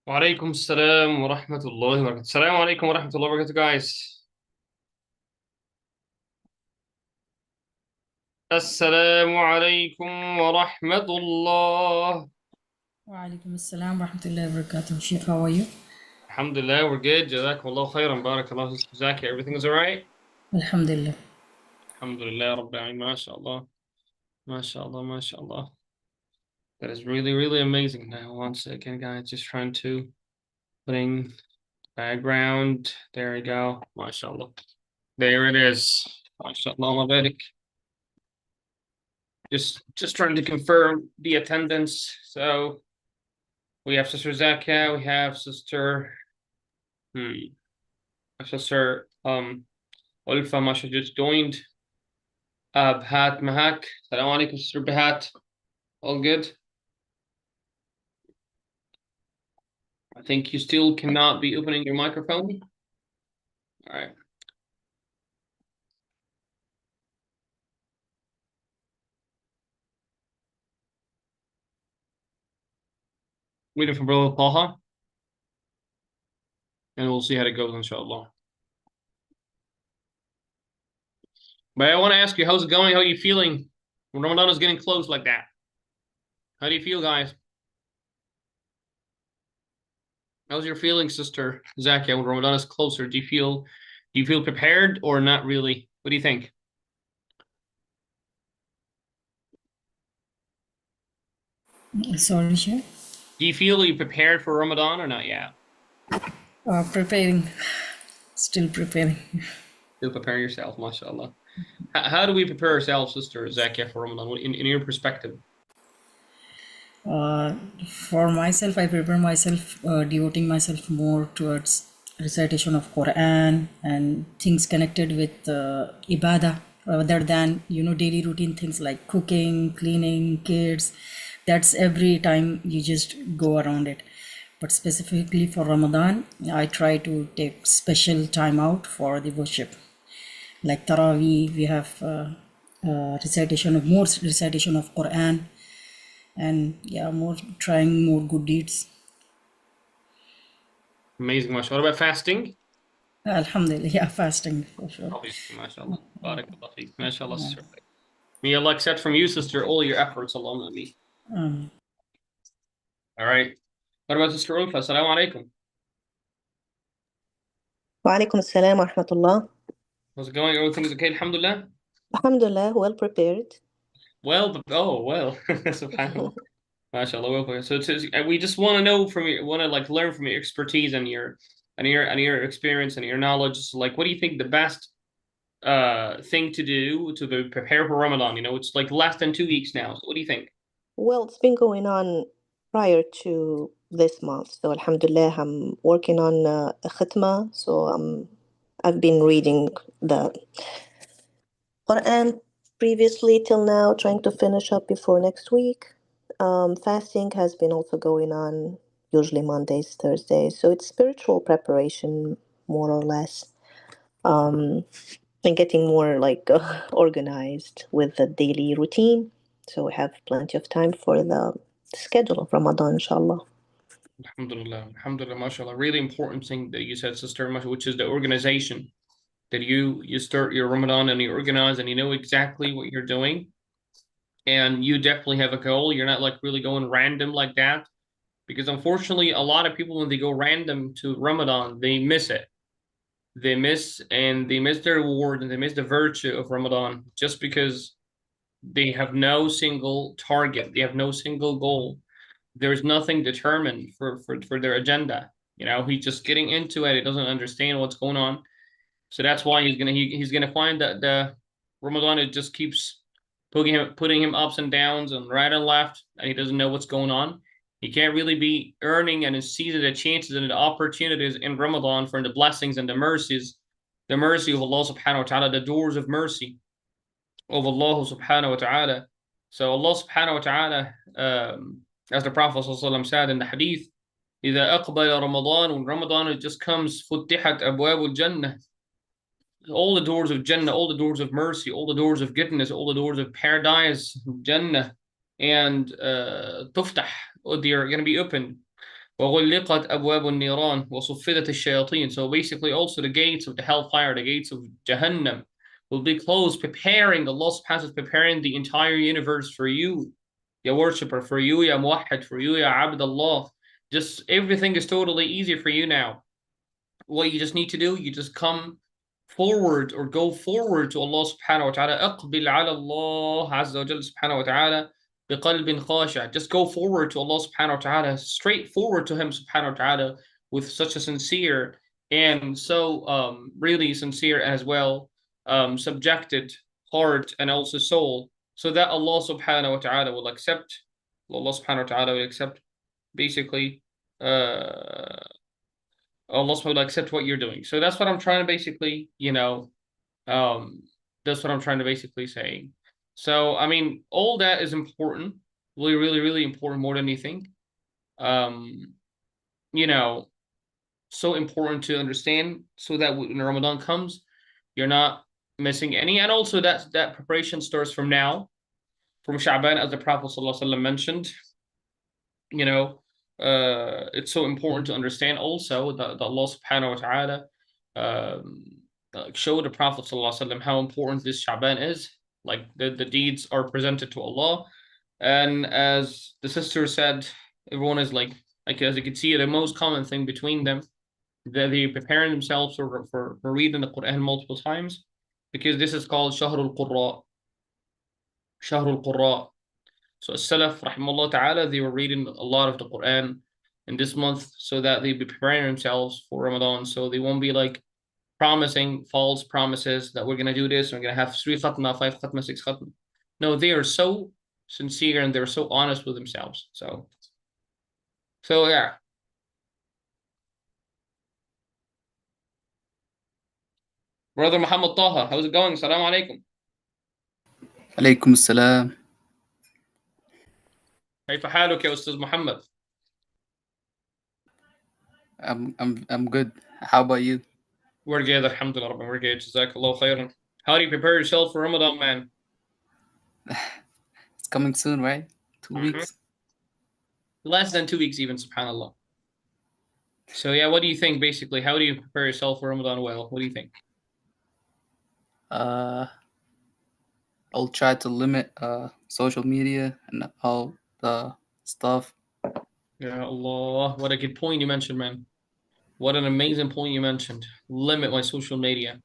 وعليكم السلام ورحمة الله وبركاته. السلام عليكم ورحمة الله وبركاته, guys. السلام عليكم ورحمة الله. وعليكم السلام ورحمة الله وبركاته. Sheikh, how are you? Alhamdulillah, we're good. جزاكم الله خيرا. Barakallahu فيك. Zaki, everything is alright? Alhamdulillah. Alhamdulillah, Rabbil Alamin. MashaAllah. MashaAllah, MashaAllah. That is really, really amazing. Now, once again, guys, just trying to putting background. There we go. MashaAllah. There it is. MashaAllah, Mabarak. Just trying to confirm the attendance. So we have Sister Zakia, we have Sister Ulfa Masha just joined. Bhat Mahak. Salam alaikum, Sister Bhat. All good? I think you still cannot be opening your microphone. All right. Waiting for Brother Taha. And we'll see how it goes, inshallah. But I want to ask you, how's it going? How are you feeling? When Ramadan is getting close like that. How do you feel, guys? How's your feeling, Sister Zakia, when Ramadan is closer? Do you feel prepared or not really? What do you think? Sorry, Sheikh. Do you feel you prepared for Ramadan or not yet? Preparing. Still preparing. Still preparing yourself, mashallah. How do we prepare ourselves, Sister Zakia, for Ramadan, in your perspective? For myself, I prepare myself, devoting myself more towards recitation of Quran and things connected with ibadah, rather than daily routine things like cooking, cleaning, kids. That's every time you just go around it. But specifically for Ramadan, I try to take special time out for the worship. Like Taraweeh, we have more recitation of Quran, and trying more good deeds. Amazing, mashallah. What about fasting? Alhamdulillah, yeah, fasting for sure. Obviously, mashallah. Barakallah feek. Mashallah, sister. May Allah accept from you, sister, all your efforts along with me. All right. What about Sister Ulfa? Assalamu alaikum. وعليكم السلام ورحمة الله. How's it going? Everything is okay, alhamdulillah? Alhamdulillah, well prepared. Well, subhanallah. MashaAllah. Well, so we just want to know from you, want to like learn from your expertise and your experience and your knowledge. So, like, what do you think the best thing to do to prepare for Ramadan? It's like less than 2 weeks now. So what do you think? Well, it's been going on prior to this month. So Alhamdulillah, I'm working on a khitma. So I've been reading the Quran previously till now, trying to finish up before next week. Fasting has been also going on, usually Mondays, Thursdays. So it's spiritual preparation, more or less. And getting more like organized with the daily routine. So we have plenty of time for the schedule of Ramadan, inshallah. Alhamdulillah, alhamdulillah, mashallah. Really important thing that you said, sister, which is the organization. That you start your Ramadan and you organize and you know exactly what you're doing. And you definitely have a goal. You're not like really going random like that. Because unfortunately, a lot of people, when they go random to Ramadan, they miss it. They miss their reward and they miss the virtue of Ramadan just because they have no single target. They have no single goal. There's nothing determined for their agenda. He's just getting into it. He doesn't understand what's going on. So that's why he's gonna find that the Ramadan, it just keeps putting him ups and downs and right and left, and he doesn't know what's going on. He can't really be earning and seizing the chances and the opportunities in Ramadan for the blessings and the mercy of Allah subhanahu wa ta'ala, the doors of mercy of Allah subhanahu wa ta'ala. So Allah subhanahu wa ta'ala, as the Prophet said in the hadith, إذا أقبل رمضان, when Ramadan just comes, فتحت أبواب الجنة, all the doors of Jannah, all the doors of mercy, all the doors of goodness, all the doors of paradise, Jannah, and tuftah, they're going to be open. وغلقت أبواب النيران وصفدت الشياطين. So basically also the gates of the hellfire, the gates of Jahannam will be closed, preparing, Allah subhanahu wa ta'ala is preparing the entire universe for you, ya worshipper, for you, ya muwahhid, for you, ya abdullah. Just everything is totally easy for you now. What you just need to do, you just come forward or go forward to Allah subhanahu wa ta'ala. أقبل على الله عز وجل subhanahu wa ta'ala بقلب خاشع. Just go forward to Allah subhanahu wa ta'ala, straight forward to Him subhanahu wa ta'ala with such a sincere and so really sincere as well, subjected heart and also soul, so that Allah subhanahu wa ta'ala will accept, Allah subhanahu wa ta'ala will accept basically Allah subhanahu wa ta'ala accept what you're doing. So that's what I'm trying to basically, that's what I'm trying to basically say. So, I mean, all that is important, really, really, really important more than anything. Um, you know, so important to understand so that when Ramadan comes, you're not missing any. And also that preparation starts from now, from Sha'ban, as the Prophet ﷺ mentioned. You know, it's so important to understand also that Allah subhanahu wa ta'ala showed the Prophet ﷺ how important this Sha'ban is. Like the deeds are presented to Allah. And as the sister said, everyone is like as you can see, the most common thing between them, that they prepare themselves for reading the Quran multiple times, because this is called Shahrul Qurra. Shahrul Qurra. So Salaf, rahimahullah ta'ala, they were reading a lot of the Quran in this month so that they be preparing themselves for Ramadan. So they won't be like promising false promises that we're gonna do this, we're gonna have 3 khatma, 5 khatma, 6 khatma. No, they are so sincere and they're so honest with themselves. So yeah. Brother Muhammad Taha, how's it going? Salam alaikum. عليكم السلام. كيف حالك يا أستاذ محمد? I'm good. How about you? We're good, alhamdulillah, Rabbi. We're good. Jazakallah khairan. How do you prepare yourself for Ramadan, man? It's coming soon, right? 2 weeks. Less than 2 weeks, even, subhanAllah. So yeah, what do you think basically? How do you prepare yourself for Ramadan well? What do you think? I'll try to limit social media and all the stuff. Ya Allah, what a good point you mentioned, man. What an amazing point you mentioned. Limit my social media.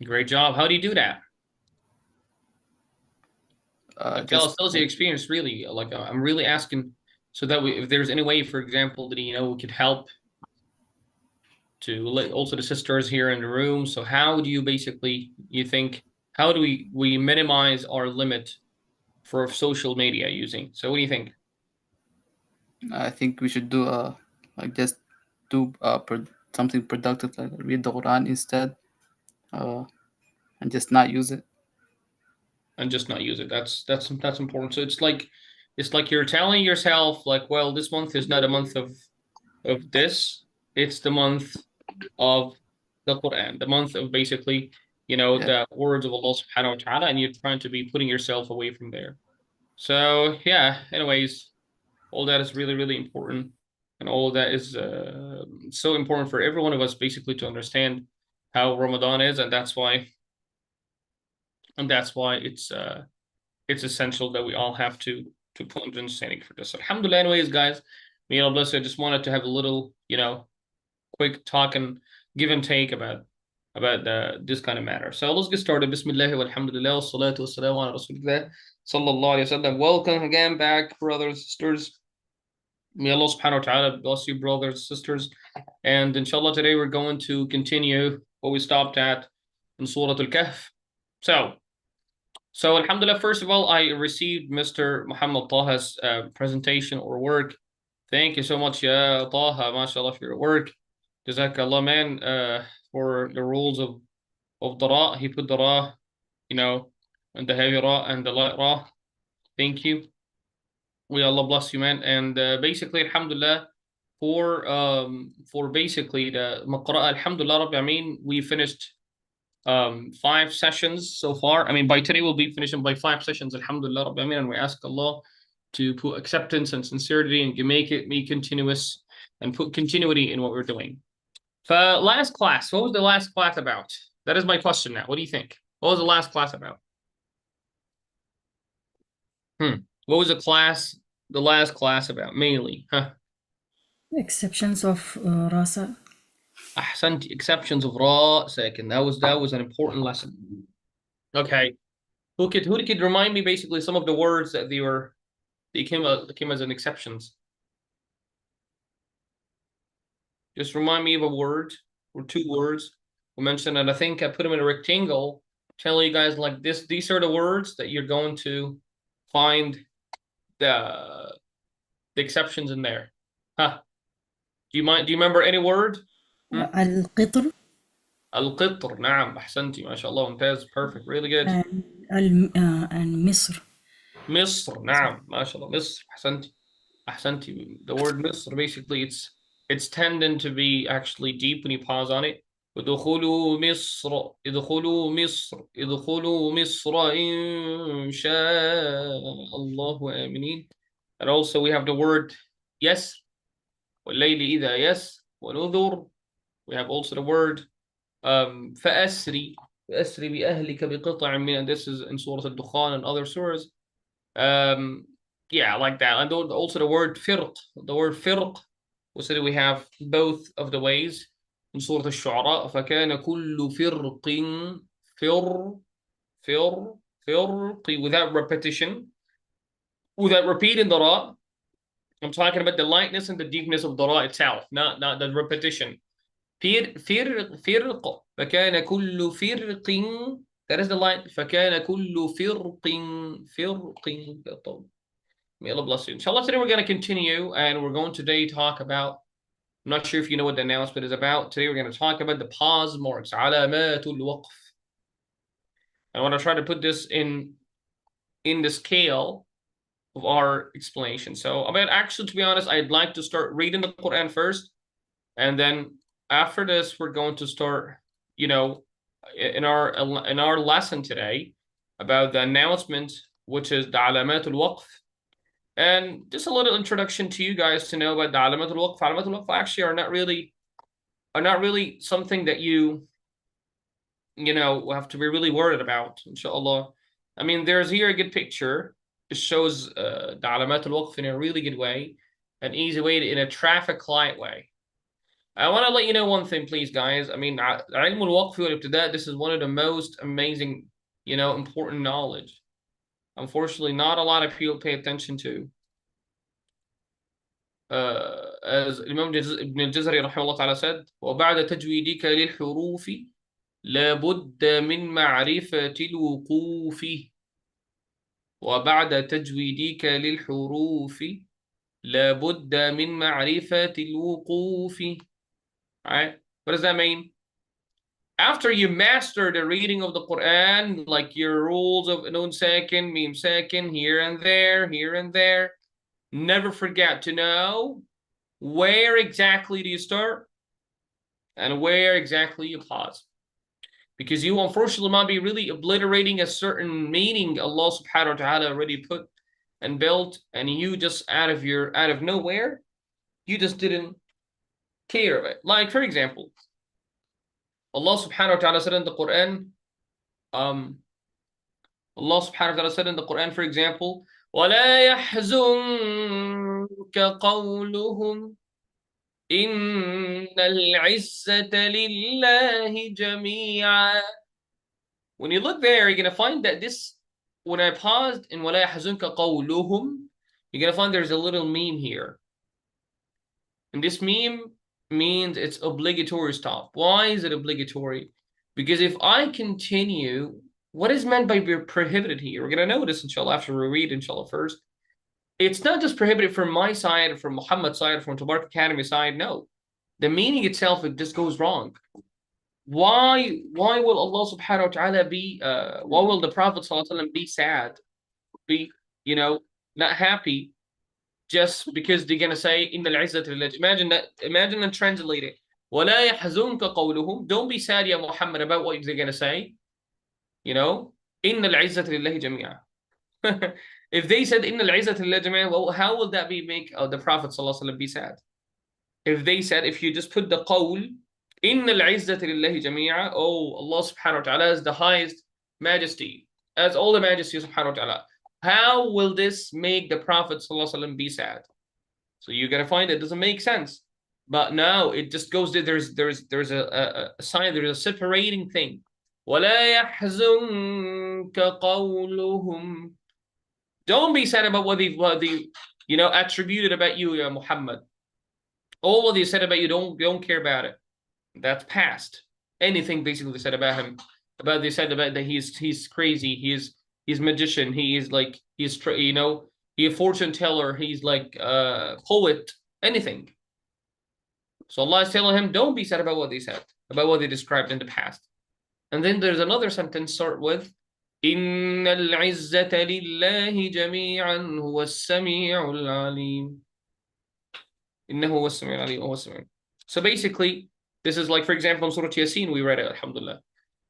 Great job. How do you do that? Tell us the experience, really. Like, I'm really asking so that if there's any way, for example, that we could help to let also the sisters here in the room. So how do you basically, you think, how do we minimize our limit for social media using? So what do you think? I think we should do like just do something productive, like read the Quran instead, and just not use it. And just not use it. That's important. So it's like you're telling yourself, like, well, this month is not a month of this. It's the month of the Quran, the month of basically, the words of Allah subhanahu wa ta'ala, and you're trying to be putting yourself away from there. So yeah, anyways, all that is really, really important. And all that is so important for every one of us basically to understand how Ramadan is, and that's why it's essential that we all have to put into understanding for this. Alhamdulillah, anyways, guys, may Allah bless you. I just wanted to have a little, quick talk and give and take about this kind of matter. So let's get started. Bismillah walhamdulillah wassalatu wassalamu ala rasulillah sallallahu alayhi wa sallam. Welcome again back, brothers and sisters. May Allah subhanahu wa ta'ala bless you, brothers and sisters. And inshallah, today we're going to continue what we stopped at in Surah Al-Kahf. So alhamdulillah, first of all, I received Mr. Muhammad Taha's presentation or work. Thank you so much, ya Taha, mashallah, for your work. Jazakallah, man, for the rules of the ra. He put the ra, and the heavy ra and the light ra. Thank you. May Allah bless you, man. And basically, alhamdulillah, for basically the maqra'a, alhamdulillah, Rabbi Ameen, we finished 5 sessions so far. I mean, by today we'll be finishing by 5 sessions, alhamdulillah, Rabbi Ameen, and we ask Allah to put acceptance and sincerity and make it continuous and put continuity in what we're doing. Last class, what was the last class about? That is my question now. What do you think? What was the last class about? What was the last class about mainly? Exceptions of rasa. أحسنت, exceptions of ra second. That was an important lesson. Okay. Who could remind me basically some of the words that they came as an exceptions? Just remind me of a word or two words we mentioned, and I think I put them in a rectangle, tell you guys like this. These are the words that you're going to find the exceptions in there. Huh? Do you remember any word? القطر القطر. نعم أحسنتي ما شاء الله ممتاز. Perfect. Really good. and مصر. مصر. نعم ما شاء الله مصر. أحسنتي. أحسنتي. The word مصر basically it's tending to be actually deep when you pause on it. ادخلوا مصر ادخلوا مصر ادخلوا مصر إن شاء الله آمنين. And also we have the word yes. والليل إذا yes. ونذر. We have also the word فأسري بأهلك بقطع من, and this is in Surah Al-Dukhan and other surahs. Yeah, like that. And also the word firq. The word firq, we said we have both of the ways in Surah Al-Shu'ara. فكان كل فرق without repetition, without repeating the ra. I'm talking about the lightness and the deepness of the ra itself, not the repetition. فرق فكان كل فرق, that is the line. فكان كل فرق. May Allah bless you. Inshallah, today we're going to continue, and we're going today talk about, I'm not sure if you know what the announcement is about. Today we're going to talk about the pause marks, علامات الوقف. I want to try to put this in the scale of our explanation. So, actually, to be honest, I'd like to start reading the Quran first, and then after this, we're going to start, in our lesson today about the announcement, which is the علامات الوقف. And just a little introduction to you guys to know about the علامات الوقف. علامات الوقف actually are not really something that you have to be really worried about, inshallah. I mean, there's here a good picture. It shows the علامات الوقف in a really good way, an easy way, in a traffic light way. I want to let you know one thing, please, guys. I mean, علم الوقف والابتداء, this is one of the most amazing, important knowledge. Unfortunately, not a lot of people pay attention to. As Imam Ibn al-Jazari rahimahullah ta'ala said, وَبَعْدَ تَجْوِيدِكَ لِلْحُرُوفِ لَابُدَّ مِنْ مَعْرِفَةِ الْوُقُوفِ. وَبَعْدَ تَجْوِيدِكَ لِلْحُرُوفِ لَابُدَّ مِنْ مَعْرِفَةِ الْوُقُوفِ. All right, what does that mean? After you master the reading of the Quran, like your rules of nun sakin, mim sakin, here and there, never forget to know where exactly do you start and where exactly you pause. Because you unfortunately might be really obliterating a certain meaning Allah subhanahu wa ta'ala already put and built, and you just out of nowhere, you just didn't care of it. Like, for example, Allah subhanahu wa ta'ala said in the Quran, for example, وَلَا يَحْزُنْكَ قَوْلُهُمْ إِنَّ الْعِزَّةَ لِلَّهِ جَمِيعًا. When you look there, you're going to find that this, when I paused in وَلَا يَحْزُنْكَ قَوْلُهُمْ, you're going to find there's a little meme here. And this meme means it's obligatory stop. Why is it obligatory? Because if I continue, what is meant by prohibited here? We're going to notice, inshallah, after we read, inshallah, first. It's not just prohibited from my side, from Muhammad's side, from Tabarak Academy side. No. The meaning itself, it just goes wrong. Why will Allah subhanahu wa ta'ala why will the Prophet sallallahu alaihi wasallam be sad? Be, not happy just because they're going to say, إِنَّ الْعِزَّةَ لِلَّهِ. Imagine and translate it. وَلَا يَحْزُنْكَ قَوْلُهُمْ. Don't be sad, ya Muhammad, about what they're going to say. إِنَّ الْعِزَّةَ لِلَّهِ جَمِيعًا. If they said, إِنَّ الْعِزَّةَ لِلَّهِ جَمِيعًا, well, how would that make the Prophet ﷺ be sad? if they said, if you just put the qawl, إن العزة لله جميعا, oh, Allah subhanahu wa ta'ala is the highest majesty, as all the majesty subhanahu wa ta'ala. How will this make the Prophet sallallahu alaihi wasallam be sad? So you're gonna find it doesn't make sense. But now it just goes there. There's a sign, there's a separating thing. وَلَا يَحْزُنْكَ قَوْلُهُمْ. Don't be sad about what they attributed about you, ya Muhammad. All what they said about you, don't care about it. That's past. Anything basically they said about him, they said about that he's crazy, he's magician, he's a fortune teller, he's like a poet, anything. So Allah is telling him, don't be sad about what they said, about what they described in the past. And then there's another sentence start with إِنَّ الْعِزَّةَ لِلَّهِ جَمِيعًا هُوَ السَّمِيعُ الْعَلِيمُ. إِنَّهُ هُوَ السَّمِيعُ الْعَلِيمُ هُوَ السَّمِيعُ. So basically, this is like, for example, in Surah Yasin, we read it, alhamdulillah.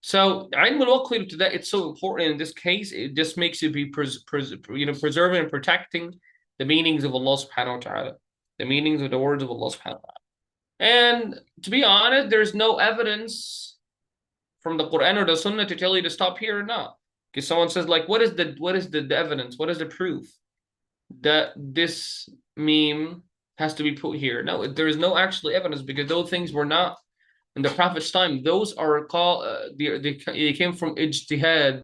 So, ilm al-waqf to that, it's so important in this case. It just makes you be preserving and protecting the meanings of Allah subhanahu wa ta'ala, the meanings of the words of Allah subhanahu wa ta'ala. And to be honest, there's no evidence from the Quran or the Sunnah to tell you to stop here or not. Because someone says, like, what is the evidence? What is the proof that this meme has to be put here? No, there is no actual evidence, because those things were not in the Prophet's time. Those are called they came from ijtihad.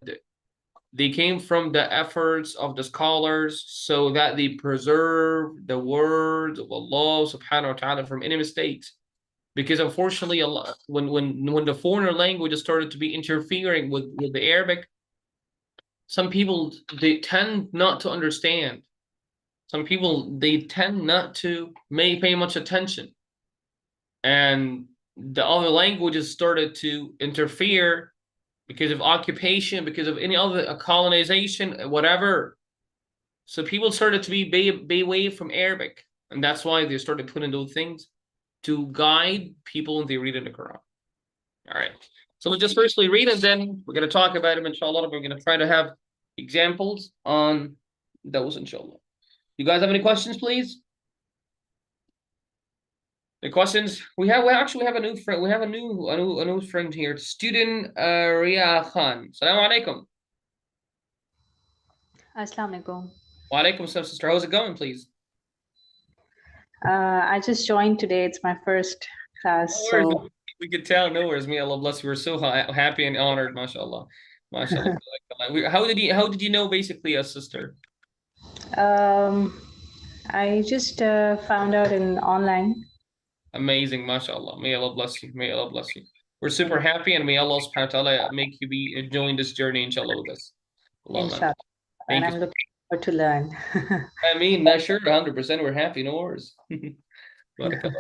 They came from the efforts of the scholars, so that they preserve the words of Allah subhanahu wa ta'ala from any mistakes. Because unfortunately, Allah, when the foreigner languages started to be interfering with the Arabic, some people, they tend not to understand. Some people, they tend not to pay much attention. And the other languages started to interfere because of occupation, because of any other colonization, whatever. So people started to be away from Arabic. And that's why they started putting those things to guide people when they read in the Quran. All right. So we'll just firstly read it, then we're going to talk about them, inshallah. We're going to try to have examples on those, inshallah. You guys have any questions, please? The questions we actually have a new friend. We have a new friend here, student Ria Khan. Assalamu alaikum. Assalamu alaikum. Wa alaikum assalam, sister. How's it going, please? I just joined today. It's my first class. No worries, so we could tell. No worries. May Allah bless you. We're so happy and honored, mashallah. Mashallah. How did you know basically us, sister? I just found out in online. Amazing, mashallah. May Allah bless you. May Allah bless you. We're super happy, and may Allah subhanahu wa ta'ala make you be enjoying this journey, inshallah, with us. Inshallah. And I'm looking forward to learn. I mean, not sure, 100%. We're happy. No worries. Barakallah.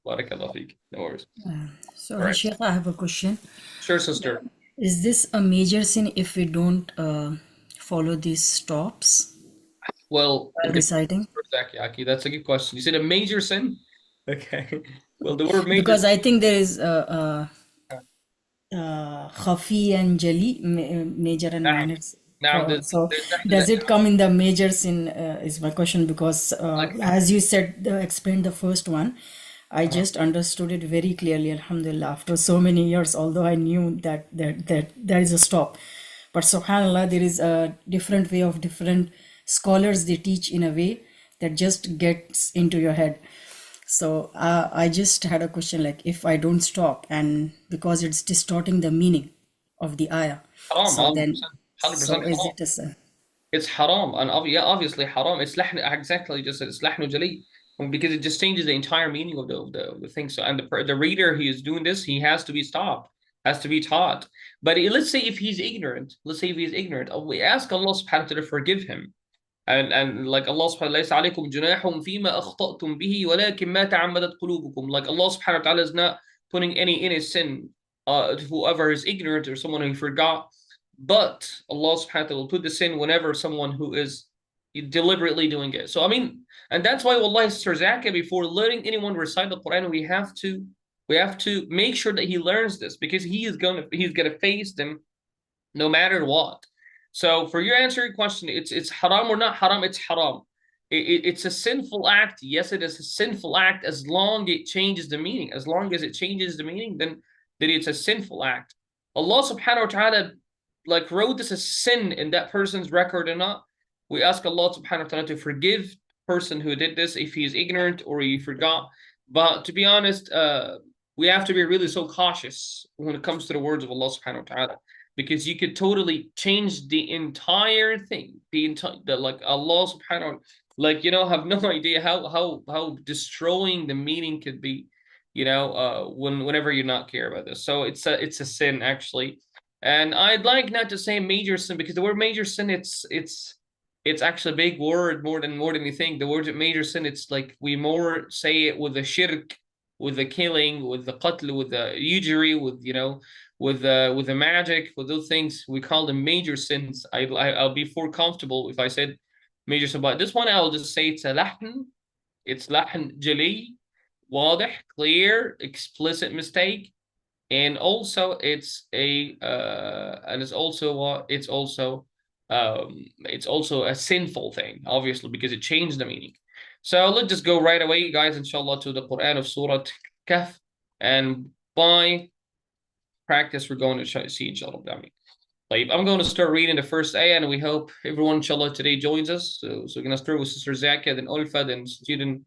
Barakallah feek. No worries. Sorry, right. Sheikh, I have a question. Sure, sister. Is this a major sin if we don't follow these stops? Well, reciting? Exactly, Aki. That's a good question. You said a major sin? Okay. Well, the word major. Because I think there is khafi and jali, major and minor. Now, so does it come in the major sin is my question, because as you said, explained the first one, I just understood it very clearly, alhamdulillah, after so many years, although I knew that there is a stop. But subhanallah, there is a different way of different scholars, they teach in a way that just gets into your head. So I just had a question, like, if I don't stop, and because it's distorting the meaning of the ayah, haram, so then 100% so is haram. it a sin? It's haram, and obviously haram. It's exactly just it's lahnu jali, because it just changes the entire meaning of the thing. So, and the reader who is doing this, he has to be stopped, has to be taught. But let's say if he's ignorant, we ask Allah subhanahu wa ta'ala to forgive him. And like Allah subhanahu wa ta'ala, like Allah subhanahu wa ta'ala is not putting any sin to whoever is ignorant or someone who forgot, but Allah subhanahu wa ta'ala will put the sin whenever someone who is deliberately doing it. So I mean, and that's why wallahi, Sister Zaka, before letting anyone recite the Quran, we have to make sure that he learns this, because he's gonna face them no matter what. So for your answer your question, it's haram or not haram, it's haram. It's a sinful act. Yes, it is a sinful act as long as it changes the meaning. As long as it changes the meaning, then it's a sinful act. Allah subhanahu wa ta'ala like wrote this as sin in that person's record or not. We ask Allah subhanahu wa ta'ala to forgive the person who did this if he is ignorant or he forgot. But to be honest, we have to be really so cautious when it comes to the words of Allah subhanahu wa ta'ala, because you could totally change the entire thing. Like Allah subhanahu wa, like, you know, have no idea how destroying the meaning could be, you know, whenever you not care about this. So it's a sin actually. And I'd like not to say major sin, because the word major sin, it's actually a big word more than you think. The word major sin, it's like we more say it with the shirk, with the killing, with the qatl, with the usury, with, you know, with the magic, with those things. We call them major sins. I'll be more comfortable if I said major sin. But this one, I'll just say it's a lahn. It's lahn jali, واضح, clear, explicit mistake. And also it's a and it's also what it's also a sinful thing, obviously, because it changed the meaning. So let's just go right away, guys, inshallah, to the Quran of Surah Kahf, and by practice we're going to see, inshallah. I'm going to start reading the first ayah, and we hope everyone, inshallah, today joins us. So we're going to start with Sister Zakia, then Ulfa, then student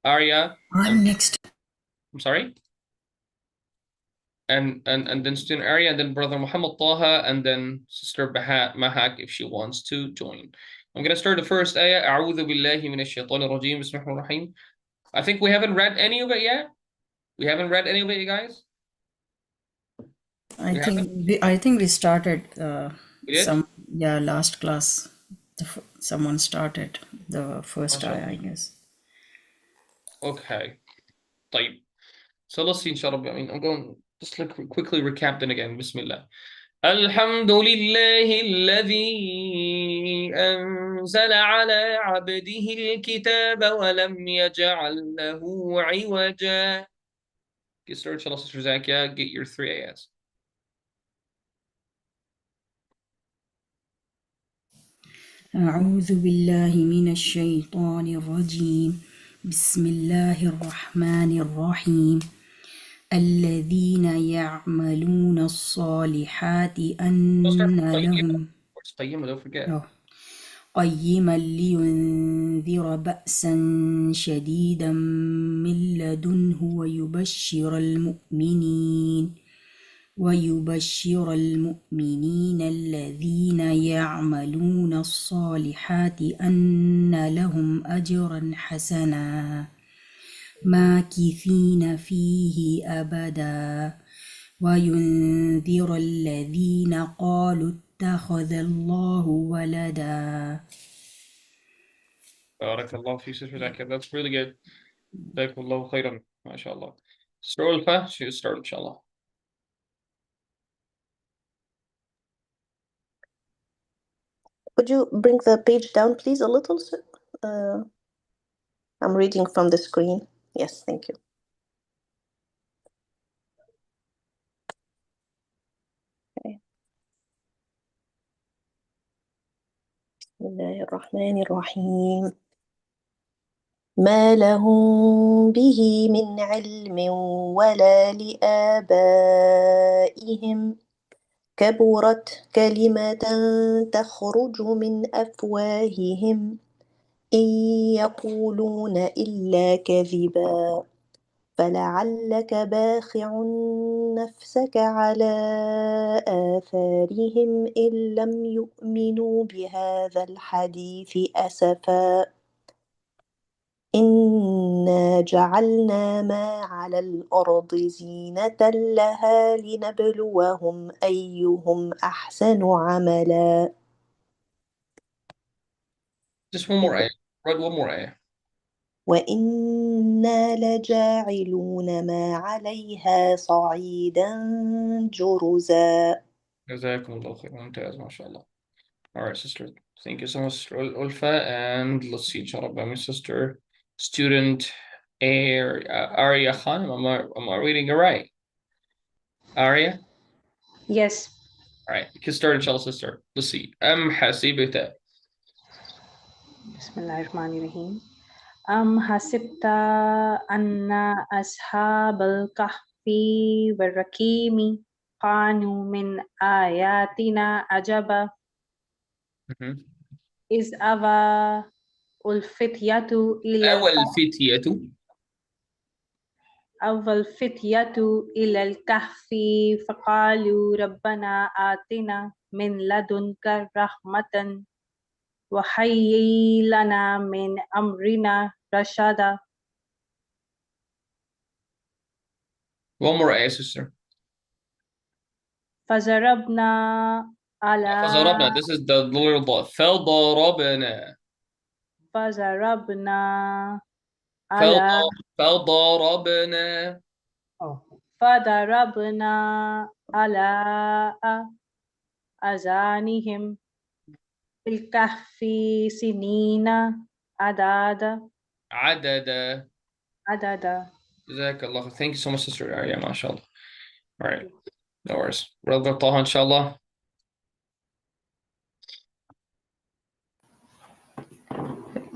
Arya. I'm next. I'm sorry? And then student Arya, and then brother Muhammad Taha, and then sister Mahak if she wants to join. I'm gonna start the first ayah. A'udhu billahi minash shaitanir rajim. Bismillahir rahim. I think we haven't read any of it yet. We haven't read any of it, you guys. I think we started We did? last class. Someone started the first ayah, I guess. Okay. طيب. So let's see, inshallah. I mean, I'm going just quickly recap then again. Bismillah. الحمد لله الذي أنزل على عبده الكتاب ولم يجعل له عوجا. Get started, inshallah, Sister Zakia. Get your 3 ayahs. أعوذ بالله من الشيطان الرجيم. بسم الله الرحمن الرحيم. الذين يعملون الصالحات أن لهم don't forget. قيما لينذر بأسا شديدا من لدنه ويبشر المؤمنين الذين يعملون الصالحات أن لهم أجرا حسنا ماكثين فيه أبدا وينذر الذين قالوا اتخذ الله ولدا. Barakallah fi Sister Zakia. That's really good. Jazakallahu khairan. MashaAllah. Sister Ulfa, she will start, inshallah. Would you bring the page down, please, a little? I'm reading from the screen. Yes, thank you. Okay. بسم الله الرحمن الرحيم. ما لهم به من علم ولا لآبائهم كبرت كلمة تخرج من أفواههم إن يقولون إلا كذبا فلعلك باخع نفسك على آثارهم إن لم يؤمنوا بهذا الحديث أسفا إنا جعلنا ما على الأرض زينة لها لنبلوهم أيهم أحسن عملا. Just one more ayah. Read one more ayah. وإنا لجاعلون ما عليها صعيدا جرزا. Jazakumullahu khairan. Mumtaz, mashallah. All right, sister. Thank you so much, Sister Ulfa. And let's see, inshallah, by my sister, student Arya Khan. Am I reading it right? Arya? Yes. All right, you can start, inshallah, sister. Let's see. حسبت Bismillahirrahmanirrahim. Hasibta anna ashabal kahfi warakimi kanu min ayatina ajaba is awa ulfityatu ilal أول فتية إلى الكهف فقالوا ربنا آتنا من لدنك رحمة وهيئ لنا من أمرنا رشدا. One more ayah, sister. فضربنا على This is the little dot. فضربنا. فضربنا على فضربنا. فضربنا على أذانهم في الكهف سنين عددا. Jazakallah. Thank you so much, sister Arya, mashallah. All right. No worries. Brother Taha, inshallah.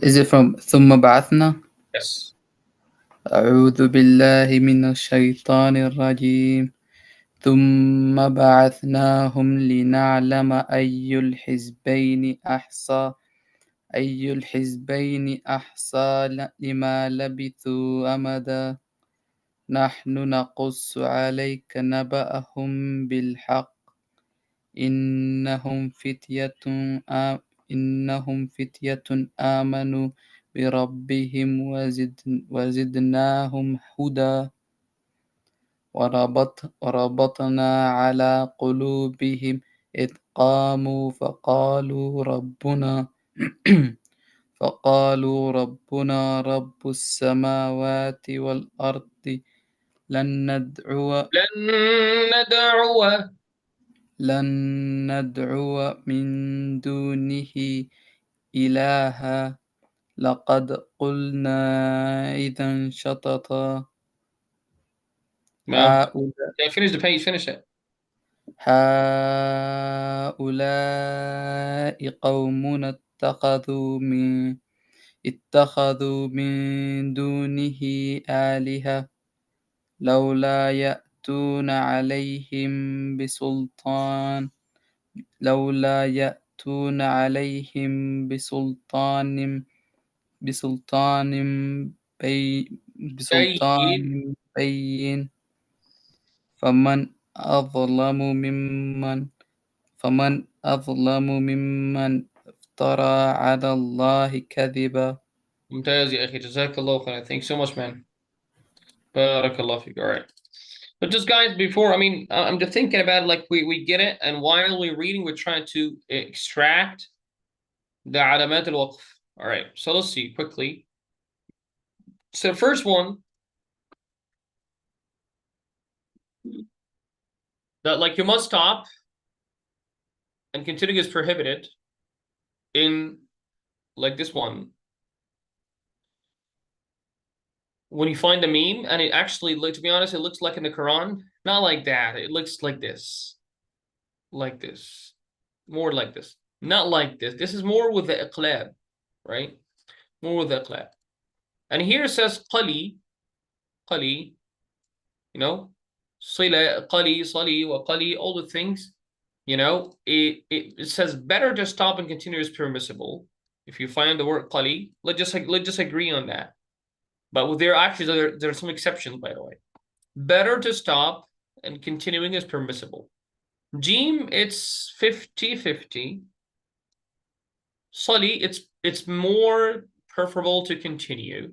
Is it from ثم بعثنا? Yes. أعوذ بالله من الشيطان الرجيم ثم بعثناهم لنعلم أي الحزبين أحصى لما لبثوا أمدا نحن نقص عليك نبأهم بالحق إنهم فتية آمنوا بربهم وزدناهم هدى وربطنا على قلوبهم إذ قاموا فقالوا ربنا رب السماوات والأرض لن ندعو من دونه إلها لقد قلنا إذا شططا Yeah, finish the page, finish it. هؤلاء قومنا اتخذوا من دونه آلهة لولا يأتون عليهم بسلطان بين فمن أظلم ممن افترى على الله كذبا. ممتاز يا أخي. Jazakallah khair. Thanks so much, man. Barakallah fiqh. All right. But just guys, before, I mean, I'm just thinking about it, like we get it, and while we're reading, we're trying to extract the alamat al-waqf. All right, so let's see quickly. So the first one, that like you must stop and continuing is prohibited in like this one. When you find the meme, and it actually, like, to be honest, it looks like in the Quran, not like that. It looks like this, more like this, not like this. This is more with the iqlab, right? More with the iqlab. And here it says qali, you know, sila, qali, sali, wa qali, all the things, you know, it says better to stop and continue is permissible. If you find the word qali, let's just agree on that. But with their actions, there are some exceptions, by the way. Better to stop and continuing is permissible. Jim, it's 50-50. Sali, it's more preferable to continue.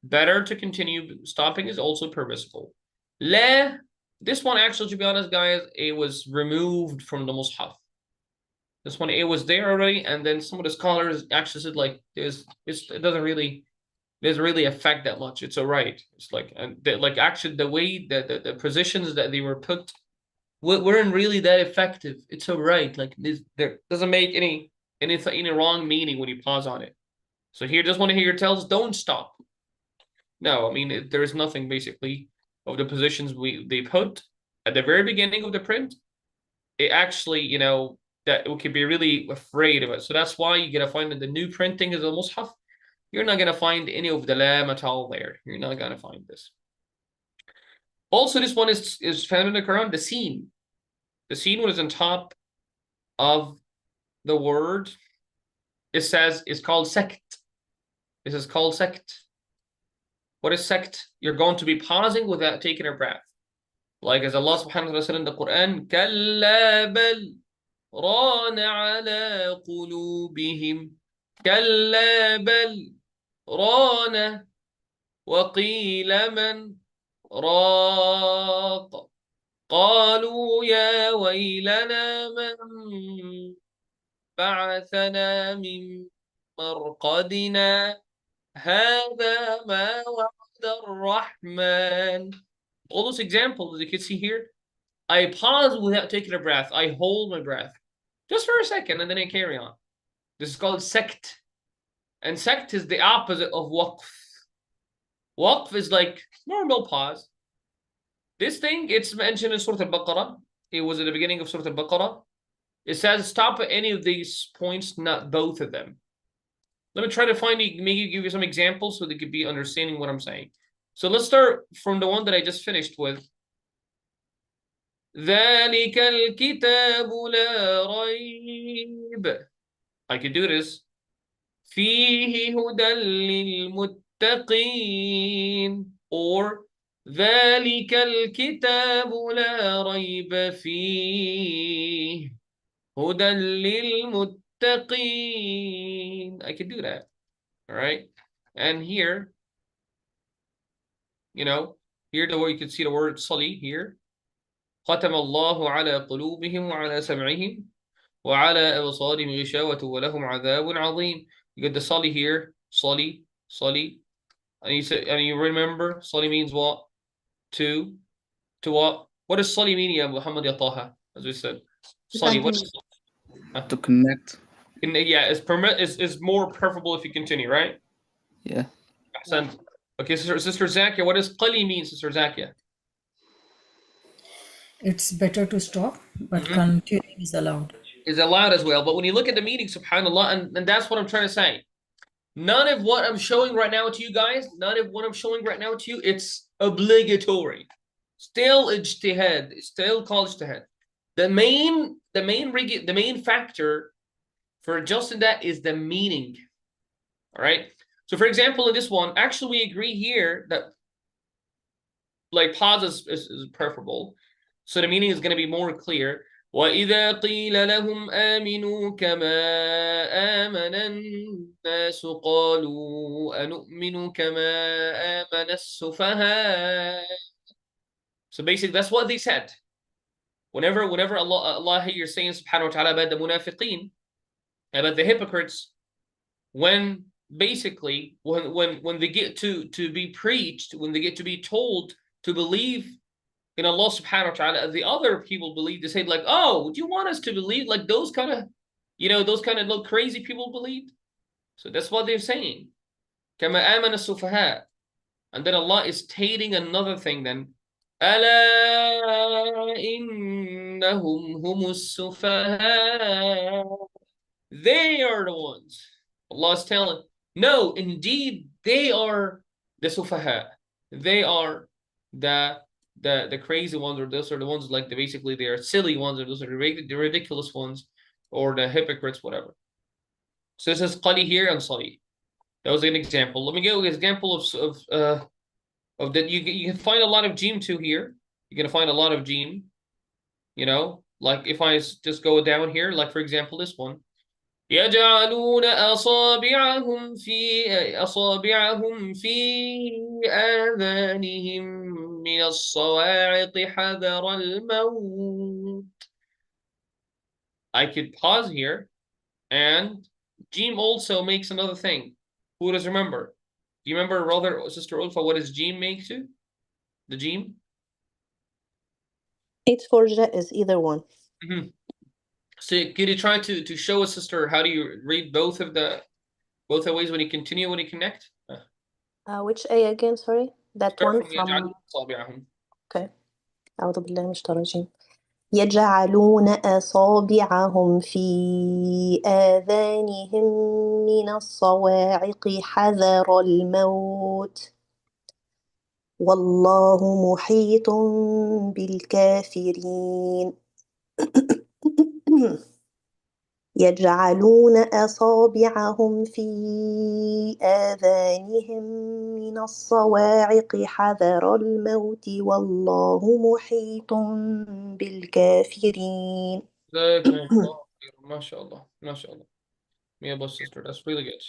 Better to continue. Stopping is also permissible. Le, this one actually, to be honest, guys, it was removed from the Mus'haf. This one, it was there already, and then some of the scholars actually said like it doesn't really affect that much. It's all right. It's like actually the way the positions that they were put weren't really that effective. It's all right. Like there doesn't make any wrong meaning when you pause on it. So here, just want to hear your tells. Don't stop. No, I mean there is nothing basically of the positions they put at the very beginning of the print. It actually, you know, that we could be really afraid of it. So that's why you're gonna find that the new printing is almost half. You're not gonna find any of the lam at all there. You're not gonna find this. Also, this one is found in the Quran, the scene. The scene one is on top of the word. It says it's called sect. This is called sect. What is sect? You're going to be pausing without taking a breath. Like as Allah subhanahu wa ta'ala said in the Quran, كَلَّا بَلْ رَانَ عَلَى قُلُوبِهِمْ كَلَّا بَلْ رَانَ وَقِيلَ مَنْ راق قالوا يا ويلنا من بعثنا من مرقدنا هذا ما وعد الرحمن. All those examples you can see here, I pause without taking a breath. I hold my breath just for a second and then I carry on. This is called sect. And sect is the opposite of waqf. Waqf is like normal pause. This thing, it's mentioned in Surah Al-Baqarah. It was at the beginning of Surah Al-Baqarah. It says stop at any of these points, not both of them. Let me try to find you, maybe give you some examples so they could be understanding what I'm saying. So let's start from the one that I just finished with. ذَلِكَ الْكِتَابُ لَا رَيْبَ. I could do this. فِيهِ هُدًى لِلْمُتَّقِينَ. Or ذَلِكَ الْكِتَابُ لَا رَيْبَ فِيهِ هُدًى لِلْمُتَّقِينَ. I could do that. All right. And here, here the word you can see the word Sali here. ختم الله على قلوبهم وعلى سمعهم وعلى أبصارهم غشاوة ولهم عذاب عظيم. You get the Sali here. Sali. And you remember Sali means what? To what? What does Sali mean, ya Muhammad ya Taha? As we said. Sali, what is to connect. Yeah, it's more preferable if you continue, right? Yeah. Ahsan. Okay, Sister Zakia, what does qali mean, Sister Zakia? It's better to stop, but continuing is allowed. Is allowed as well. But when you look at the meaning, subhanAllah, and that's what I'm trying to say. None of what I'm showing right now to you guys, it's obligatory. Still ijtihad. It's still called ijtihad. The main factor for adjusting that is the meaning. All right. So for example, in this one, actually we agree here that like pause is preferable. So the meaning is going to be more clear. وَإِذَا قِيلَ لَهُمْ آمِنُوا كَمَا آمَنَ النَّاسُ قَالُوا أَنُؤْمِنُ كَمَا آمَنَ السُّفَهَاءُ. So basically that's what they said. Whenever Allah here saying subhanahu wa ta'ala about the munafiqeen, about the hypocrites, when basically when they get to be preached, when they get to be told to believe in Allah subhanahu wa ta'ala, the other people believe, they say like, oh, do you want us to believe like those kind of little crazy people believed? So that's what they're saying. كَمَا آمَنَ السُّفَهَاءُ. And then Allah is stating another thing then. أَلَا إِنَّهُمْ هُمُ السُّفَهَاءُ. They are the ones. Allah is telling, no, indeed, they are the sufaha. They are the crazy ones, or those are the ones like basically they are silly ones, or those are the ridiculous ones, or the hypocrites, whatever. So this is qali here and sali. That was an example. Let me give you an example of that. You can find a lot of jim too here. You're gonna find a lot of jim. Like if I just go down here, like for example this one. يجعلون أصابعهم في آذانهم من الصواعق حذر الموت. I could pause here, and Jim also makes another thing. Who does remember? Do you remember, brother or Sister Ulfa, what does Jim make to? The Jim? It's for is either one. So could you try to show us, sister, how do you read both the ways when you continue, when you connect? Which A again, sorry? That Start one from from... يجعلون أصابعهم. Okay. أعوذ بالله من الشيطان الرجيم. يجعلون أصابعهم في آذانهم من الصواعق حذر الموت والله محيط بالكافرين. يجعلون أصابعهم في آذانهم من الصواعق حذر الموت والله محيط بالكافرين. MashaAllah, MashaAllah. Yeah, but sister, that's really good.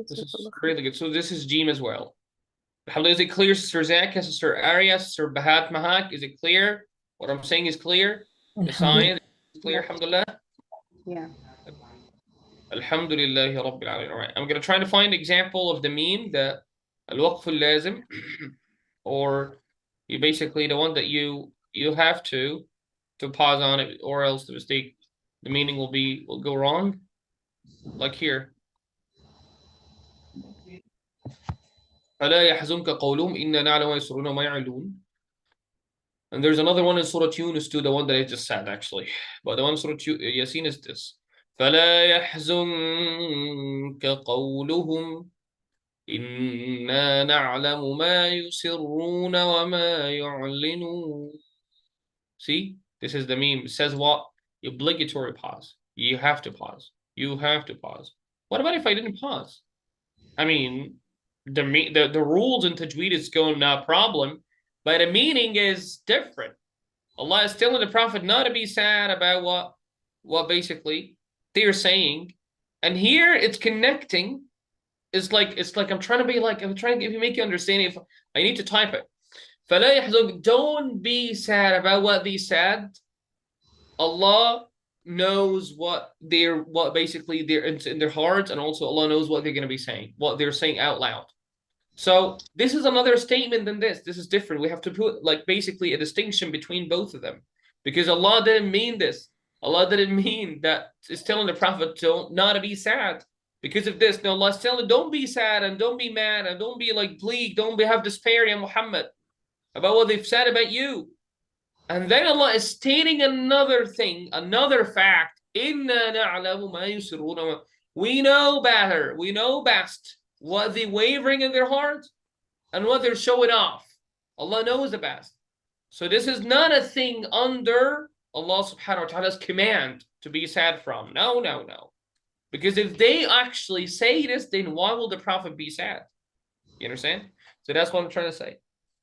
This is really good. So this is Jim as well. Alhamdulillah, is it clear, Sister Zaka, Sister Arya, Sister Bahat Mahak? Is it clear? What I'm saying is clear? The sign is clear, Alhamdulillah? Yeah. Alhamdulillah Rabbil Alameen. All right, I'm going to try to find an example of the meme, the al-waqf al-lazim, or you basically the one that you have to pause on it, or else the mistake, the meaning will go wrong. Like here. فلا يحزنك قولهم إنا نعلم ما يسرون وما يعلون. And there's another one in Surah Yunus too, the one that I just said actually. But the one in Surah Yasin is this. فلا يحزنك قولهم إنا نعلم ما يسرون وما يعلنون. See, this is the meme. It says what? Obligatory pause. You have to pause. You have to pause. What about if I didn't pause? I mean, the rules in Tajweed is going no problem, but the meaning is different. Allah is telling the Prophet not to be sad about what basically they're saying, and here it's connecting. It's like I'm trying to make you understand. If I need to type it, فلا يحزنك, don't be sad about what they said. Allah knows what basically they're in their hearts, and also Allah knows what they're going to be saying, what they're saying out loud. So this is another statement than this. This is different. We have to put like basically a distinction between both of them, because Allah didn't mean this. Allah didn't mean that it's telling the Prophet not to be sad because of this. No, Allah is telling, don't be sad and don't be mad and don't be like bleak, have despair, ya Muhammad, about what they've said about you. And then Allah is stating another thing, another fact. Inna na'lamu ma yusirruna. We know better. We know best what they're wavering in their hearts and what they're showing off. Allah knows the best. So this is not a thing under Allah subhanahu wa ta'ala's command to be sad from. No, no, no. Because if they actually say this, then why will the Prophet be sad? You understand? So that's what I'm trying to say.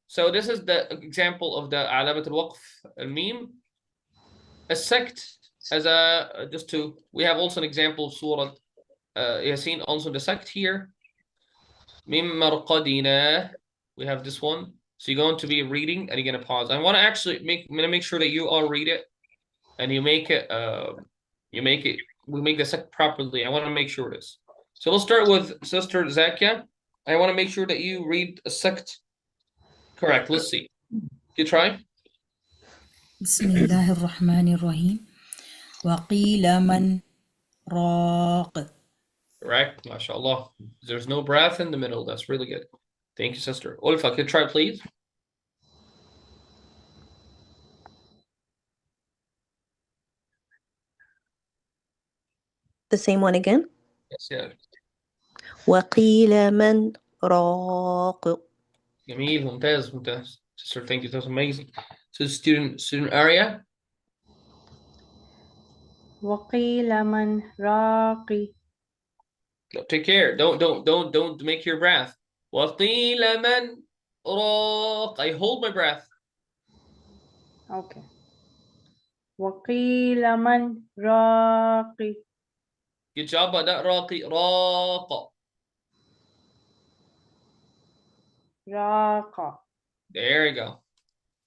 So this is the example of the alamat al-waqf al-meme. A sect as we have also an example of Surah Yasin, also the sect here. Mim marqadina. We have this one. So you're going to be reading and you're going to pause. I'm going to make sure that you all read it and we make the sect properly. I want to make sure it is. So we'll start with Sister Zakia. I want to make sure that you read a sect correct. Let's see. You try. بسم الله الرحمن الرحيم وقيل من راق. Correct. MashaAllah. There's no breath in the middle. That's really good. Thank you, Sister. Ulfa, could you try, please? The same one again. Yes, yeah. وقيل من راق. Jameel, ممتاز, ممتاز. Sister, thank you. That's amazing. So student area. وقيل من راقي. Take care. Don't make your breath. وقيل من راق. I hold my breath. Okay. وقيل من راقي. Good job on that. راقي. راق. راق. There you go.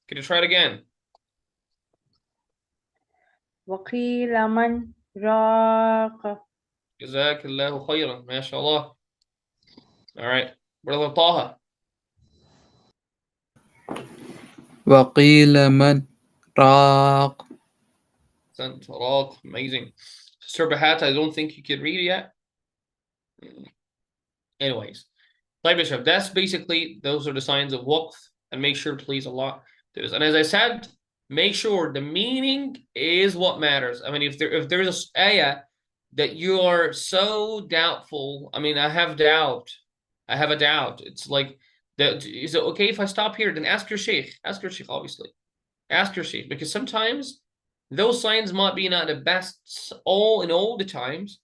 Can you try it again? وقيل من راق. جزاك الله خيرا. ما شاء الله. All right. Brother Taha. وقيل من راق. راق. Amazing. Sister Bahat, I don't think you can read it yet. Anyways. طيب يا شباب, that's basically, those are the signs of waqf, and make sure please Allah do this. And as I said, make sure the meaning is what matters. I mean, if there's a ayah that you are so doubtful, I mean, I have doubt. I have a doubt. It's like that. Is it okay if I stop here? Then ask your sheikh. Ask your sheikh, obviously. Ask your sheikh, because sometimes those signs might be not the best all the times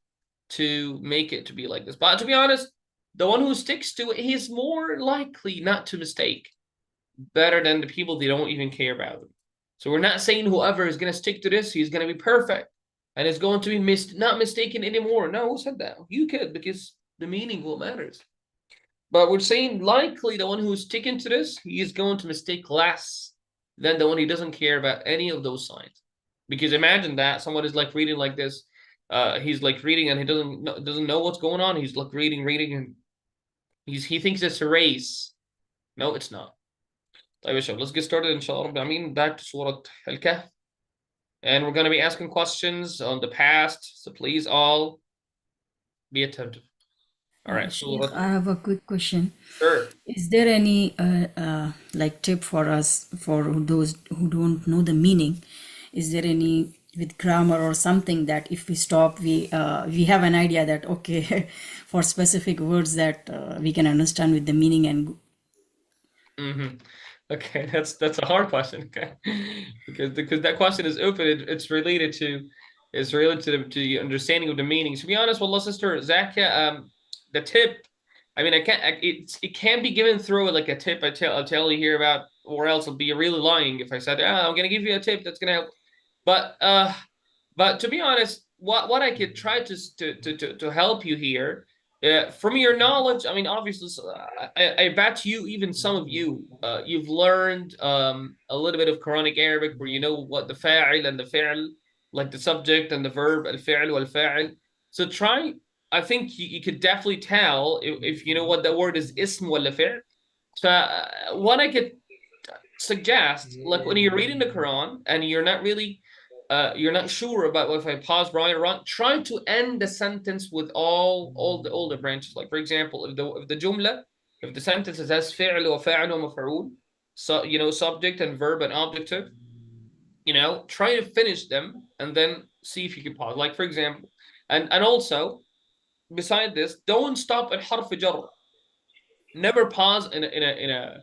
to make it to be like this. But to be honest, the one who sticks to it, he's more likely not to mistake better than the people they don't even care about them. So we're not saying whoever is going to stick to this, he's going to be perfect and is going to be not mistaken anymore. No, who said that? You could, because the meaning will matters. But we're saying likely the one who's sticking to this, he is going to mistake less than the one who doesn't care about any of those signs. Because imagine that someone is like reading like this. He's like reading and he doesn't know what's going on. He's like reading, and he thinks it's a race. No, it's not. طيب يا شباب, let's get started inshallah. I mean, back to Surah Al-Kahf. And we're going to be asking questions on the past. So please all be attentive. All right. Sheikh, I have a quick question. Sure. Is there any like tip for us, for those who don't know the meaning? Is there any with grammar or something that if we stop, we have an idea that okay, for specific words that we can understand with the meaning and. Okay, that's a hard question. Okay, because that question is open. It's related to the understanding of the meaning. To be honest, well, sister Zakia, the tip. I mean, it can be given through like a tip. I'll tell you here about, or else I'll be really lying if I said, I'm gonna give you a tip that's gonna help. But to be honest, what I could try to help you here, from your knowledge, I mean, obviously, I bet you, even some of you, you've learned a little bit of Quranic Arabic, where you know what the fa'il and the fi'l, like the subject and the verb, al-fi'l wal-fa'il. So try. I think you could definitely tell if you know what the word is, ism wala fi'l. So what I could suggest, like when you're reading the Quran and you're not sure about if I pause right or wrong, try to end the sentence with all the branches. Like for example, if the sentence has fi'l wa fa'il wa maf'ul, so you know, subject and verb and objective, you know, try to finish them and then see if you can pause. Like for example, and also beside this, don't stop at harf jar. Never pause in an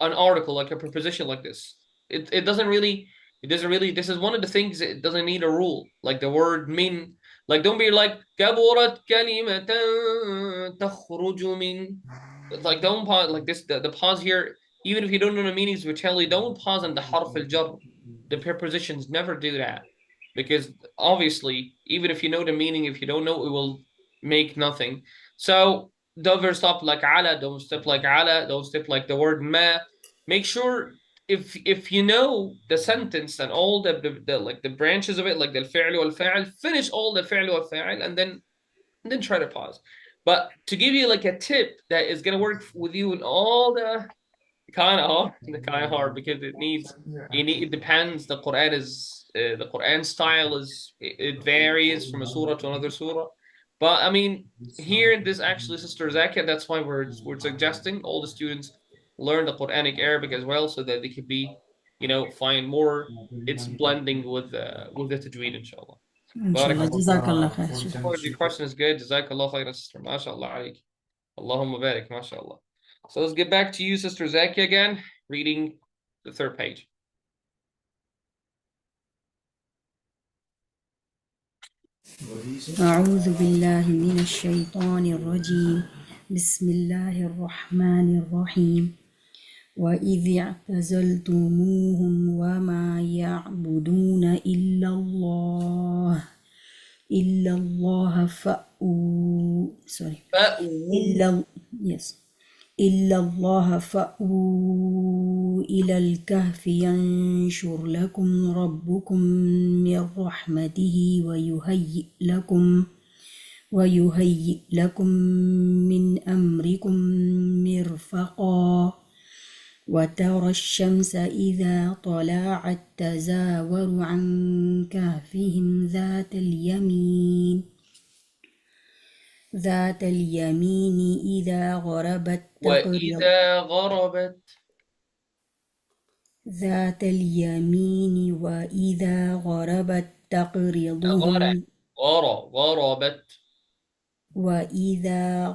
article, like a preposition like this. It doesn't really, this is one of the things, it doesn't need a rule. Like the word min, like don't be like kaburat kalimatan takhruju min, like don't pause like this. The pause here, even if you don't know the meanings, we tell you don't pause on the harf al jar. The prepositions never do that, because obviously even if you know the meaning, if you don't know, it will make nothing. So don't ever stop like ala, don't step like ala, don't step like the word ma. Make sure if you know the sentence and all the like the branches of it, like the fi'l wal fa'il, finish all the fi'l wal fa'il and then try to pause. But to give you like a tip that is gonna work with you in all the kind of hard, because it depends. The Quran style it varies from a surah to another surah. But I mean, here in this actually, Sister Zakia, that's why we're suggesting all the students learn the Quranic Arabic as well, so that they could be, you know, find more its blending with the Tajweed, inshallah. Inshallah, Jazakallah khair. Your question is good. Jazakallah khair, sister. MashaAllah alayk. Allahumma barik. MashaAllah. So let's get back to you, Sister Zakia, again, reading the third page. أعوذ بالله من الشيطان الرجيم. بسم الله الرحمن الرحيم. وإذ اعتزلتموهم وما يعبدون إلا الله فأووا إلى الكهف ينشر لكم ربكم من رحمته ويهيئ لكم من أمركم مرفقا وترى الشمس إذا طلعت تزاور عن كهفهم ذات اليمين إذا غربت وإذا غربت ذات اليمين وإذا غربت تقرضهم غربت وإذا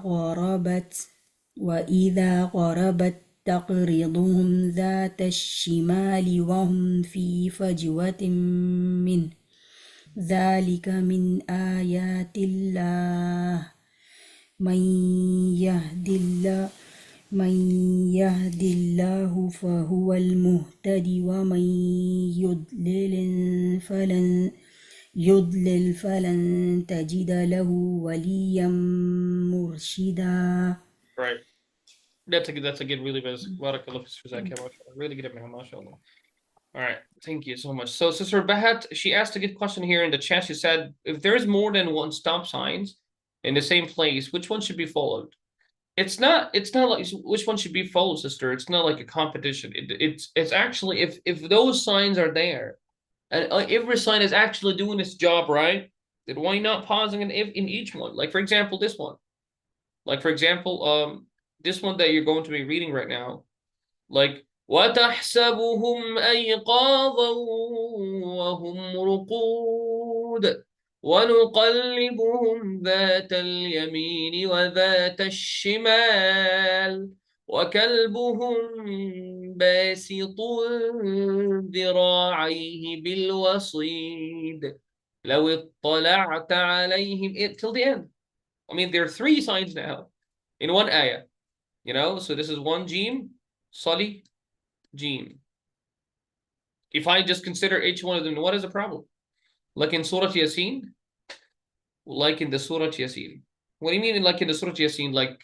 غربت تقرضهم ذات الشمال وهم في فجوة منه ذلك من آيات الله من يهد الله فهو المهتدي ومن يضلل فلن تجد له وليا مرشدا. Right. That's a good, really basic. Barakallah fi Zaki, mashallah. Really good, man, mashallah. All right, thank you so much. So, Sister Bahat, she asked a good question here in the chat. She said, if there is more than one stop signs in the same place, which one should be followed? It's not like which one should be followed, sister. It's not like a competition. It's actually if those signs are there, and every sign is actually doing its job right, then why not pausing in each one? Like for example, this one. Like for example, this one that you're going to be reading right now. Like وتحسبهم أيقاظا وهم رقود ونقلبهم ذات اليمين وذات الشمال وكلبهم باسط ذراعيه بالوصيد لو اطلعت عليهم till the end. I mean, there are three signs now in one ayah, you know? So this is one Jim, Sali, Jim. If I just consider each one of them, what is the problem? Like in Surah Yasin, like in the Surah Yasin. What do you mean like in the Surah Yasin? Like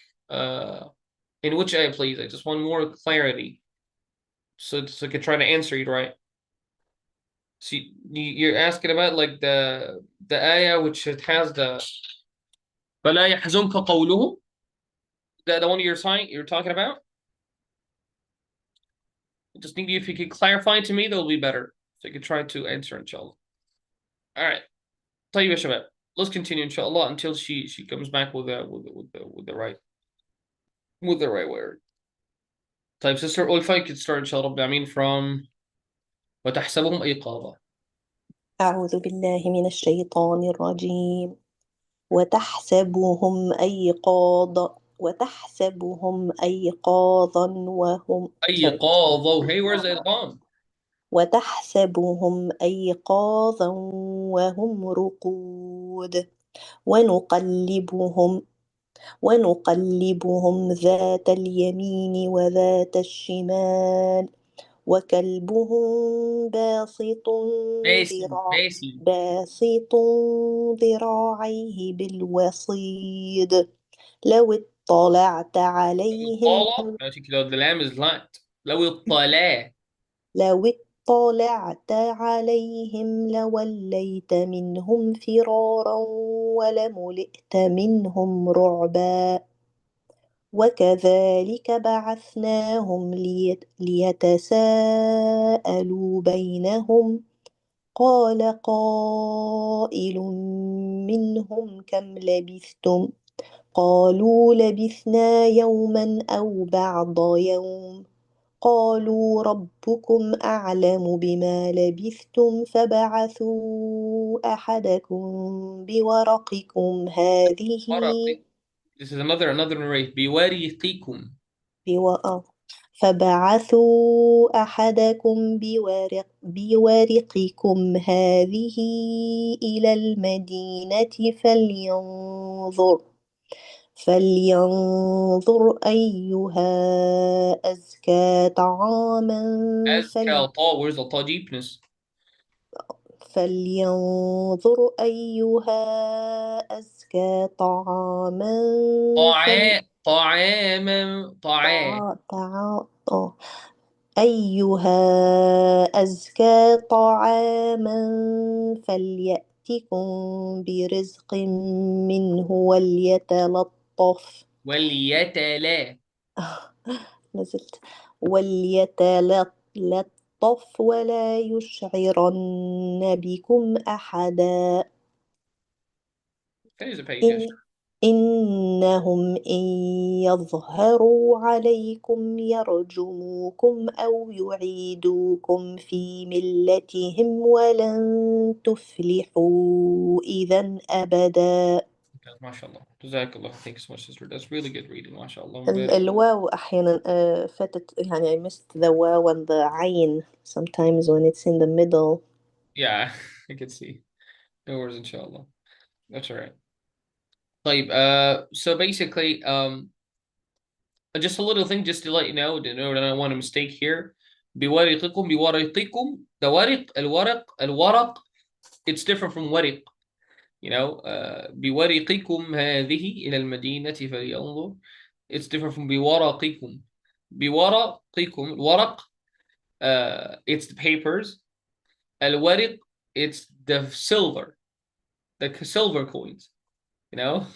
in which ayah, please? I just want more clarity. So I can try to answer you right. So you're asking about like the ayah which it has the فلا يحزنك قولهم. The one you're talking about? I just need you, if you could clarify to me, that'll be better. So I could try to answer, inshallah. All right. طيب يا شباب. Let's continue, inshallah, until she comes back with the right word. طيب, sister Ulfa could start, inshallah. I mean, from وتحسبهم أيقاظا. أعوذ بالله من الشيطان الرجيم. وتحسبهم أيقاظا وهم أيقاظا. Hey, where's the idgham? وتحسبهم أيقاظا وهم رقود ونقلبهم ذات اليمين وذات الشمال وكلبهم باسط ذراعيه بالوصيد لو اطلعت عليهم Actually, the lamb is light. لو لوليت منهم فرارا ولملئت منهم رعبا وكذلك بعثناهم ليتساءلوا بينهم قال قائل منهم كم لبثتم قالوا لبثنا يوما أو بعض يوم قالوا ربكم أعلم بما لبثتم فابعثوا أحدكم بورقكم هذه This is another narrate. بورقكم. فبعثوا أحدكم بورقكم هذه إلى المدينة فلينظر أيها أزكى طعاما أزكى where's the deepness? فلينظر أيها أزكى طعاما أيها أزكى طعاما فليأتكم برزق منه وليتلطف ولا يشعرن بكم أحدا Finish the page. إنهم إن يظهروا عليكم يرجموكم أو يعيدوكم في ملتهم ولن تفلحوا إذا أبدا. MashaAllah. Jazakallah. Thanks so much, sister. That's really good reading. MashaAllah. Very good. الواو أحيانا فاتت يعني I missed the واو and the عين sometimes when it's in the middle. Yeah, I can see. No worries, inshallah. That's all right. طيب, so basically, just a little thing just to let you know that I don't want a mistake here. بورقكم بورقكم the الورق it's different from ورق, you know. بورقكم هذه إلى المدينة فلينظر, it's different from بورقكم. بورقكم الورق, it's the papers. الورق, it's the silver coins, you know.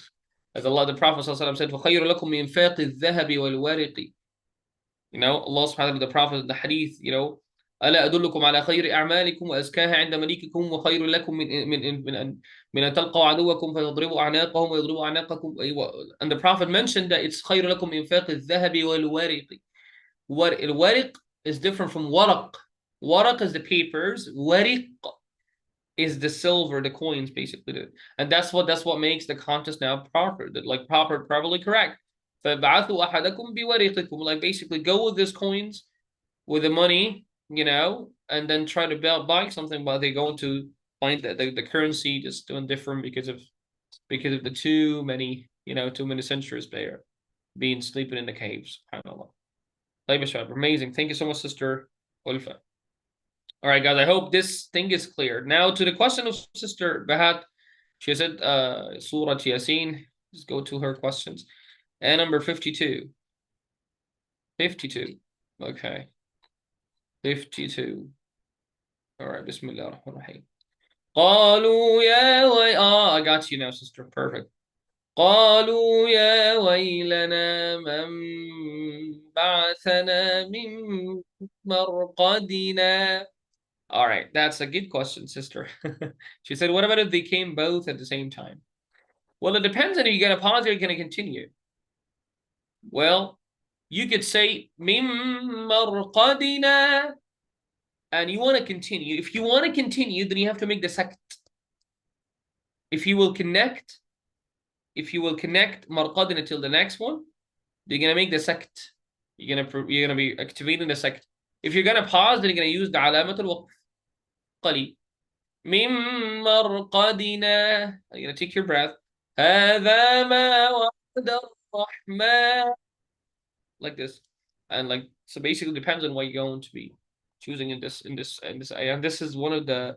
As Allah, the Prophet ﷺ said, فَخَيْرُ لَكُمْ مِنْ إِنْفَاقِ الذَّهَبِ وَالْوَرِقِ. You know, Allah subhanahu wa ta'ala, the Prophet, the hadith, you know, ألا أدلكم على خير أعمالكم وأزكاها عند مليككم وخير لكم من أن تلقوا عدوكم فيضربوا أعناقهم ويضربوا أعناقكم. And the Prophet mentioned that it's خير لكم من إنفاق الذهب والورق. الورق is different from ورق. ورق is the papers. ورق is the silver, the coins, basically. And that's what makes the contest now proper, properly correct. فَبَعَثُوا أَحَدَكُمْ بِوَرِقِكُمْ, like basically go with these coins, with the money, you know, and then try to buy something, but they're going to find that the currency just doing different because of the too many centuries there being sleeping in the caves. SubhanAllah. Amazing. Thank you so much, Sister Ulfa. All right, guys, I hope this thing is clear. Now to the question of Sister Bahat. She said, Surah Yasin. Just go to her questions. And number 52. 52. Okay. 52. All right, Bismillah ar-Rahman ar-Rahim. قالوا يا I got you now, sister. Perfect. قالوا يا ويلنا من بعثنا من مرقدنا. All right, that's a good question, sister. She said, what about if they came both at the same time? Well, it depends on if you're going to pause or you're going to continue. Well, you could say, مِن مَرْقَدِنَا, and you want to continue. If you want to continue, then you have to make the sakt. If you will connect marqadina till the next one, you're going to make the sakt. You're going to be activating the sakt. If you're going to pause, then you're going to use the alamat al-waqf. قليل. من مرقدنا. You're going to take your breath. هذا ما وعد الرحمن. Like this. And so basically depends on what you're going to be choosing in this ayah. And this is one of the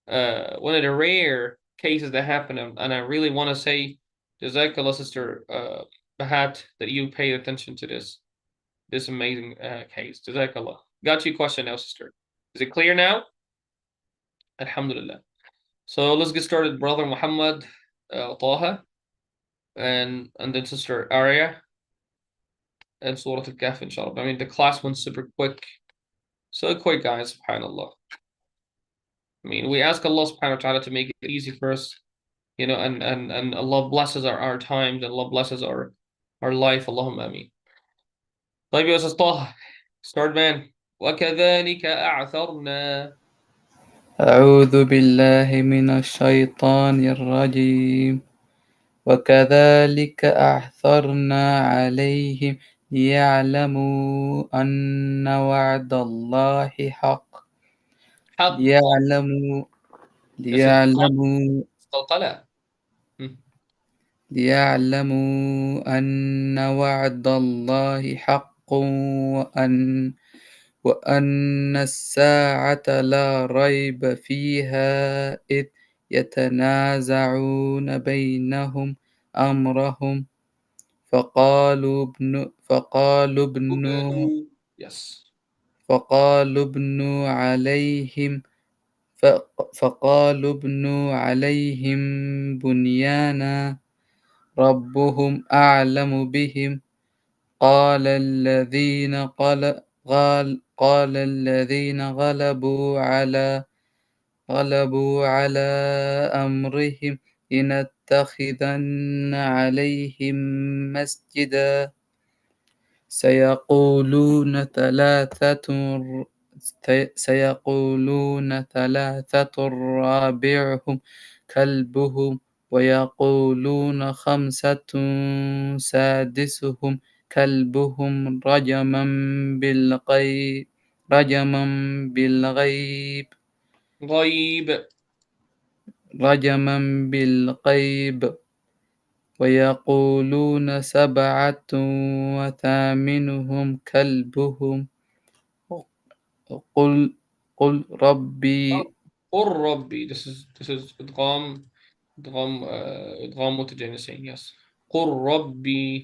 rare cases that happen. And I really want to say, Jazakallah, Sister Bahat, that you pay attention to this amazing case. Jazakallah. Got your question now, sister. Is it clear now? Alhamdulillah. So let's get started, brother Muhammad Taha, and then sister Arya, and Surah Al-Kahf, inshallah. I mean, the class went super quick. So quick, guys, subhanAllah. I mean, we ask Allah subhanahu wa ta'ala to make it easy for us, you know, and Allah blesses our times, and Allah blesses our life. Allahumma ameen. طيب يا أستاذ طه, start, man. وكذلك أعثرنا. أعوذ بالله من الشيطان الرجيم. وكذلك أعثرنا عليهم ليعلموا أن وعد الله حق. حق. ليعلموا قلقلة. ليعلموا أن وعد الله حق وأن الساعة لا ريب فيها إذ يتنازعون بينهم أمرهم فقالوا ابنوا عليهم بنيانا ربهم أعلم بهم قال الذين غلبوا على أمرهم لنتخذن عليهم مسجدا سيقولون ثلاثة رابعهم كلبهم ويقولون خمسة سادسهم كلبهم رجما بالغيب ويقولون سبعة وثامنهم كلبهم قل ربي This is إدغام متجانسين. Yes. قل ربي.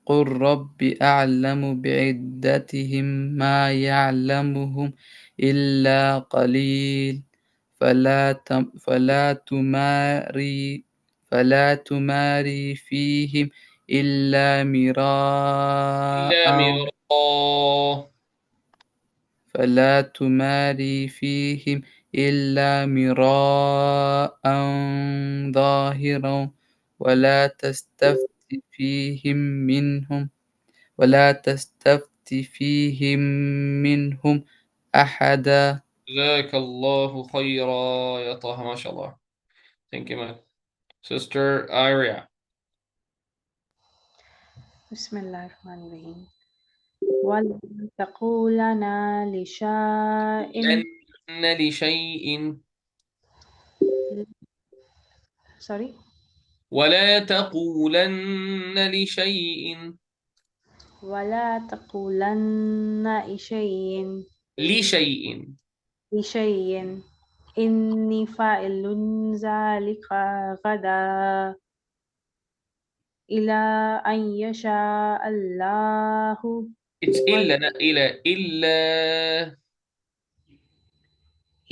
قل ربي أعلم بعدتهم ما يعلمهم إلا قليل فلا تماري فيهم إلا مراء ظاهرا ولا تستفت فيهم منهم أحدا. جزاك الله خيرا يا طه ما شاء الله. Thank you man. Sister Aria. بسم الله الرحمن الرحيم. ولا تقولن لشيء لشيء. sorry ولا تقولن لشيء. ولا تقولن لشيء إني فاعل ذلك غدا إلى أن يشاء الله. It's إلا not إلا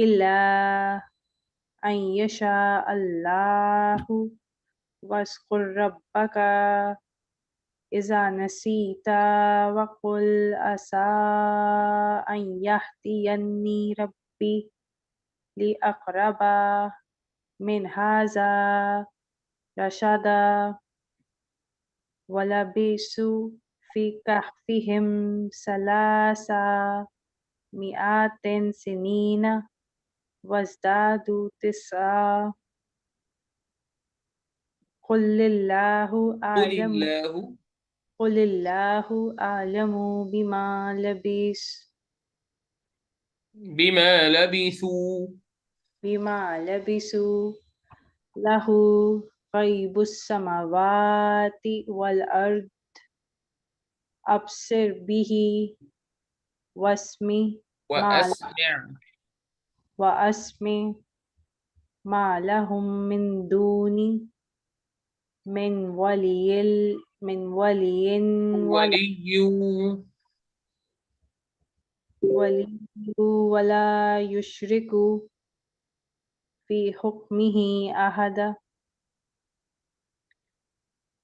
إلا أن يشاء الله. واذكر ربك إذا نسيت وقل عسى أن يهديني ربي لأقرب من هذا رشدا. ولبثوا في كهفهم 300 سنين وازدادوا 9. قل الله أعلم بما لبثوا له غيب السماوات والأرض أبصر به وأسمع ما لهم من دونه من ولي ولا يشرك في حكمه أحدا.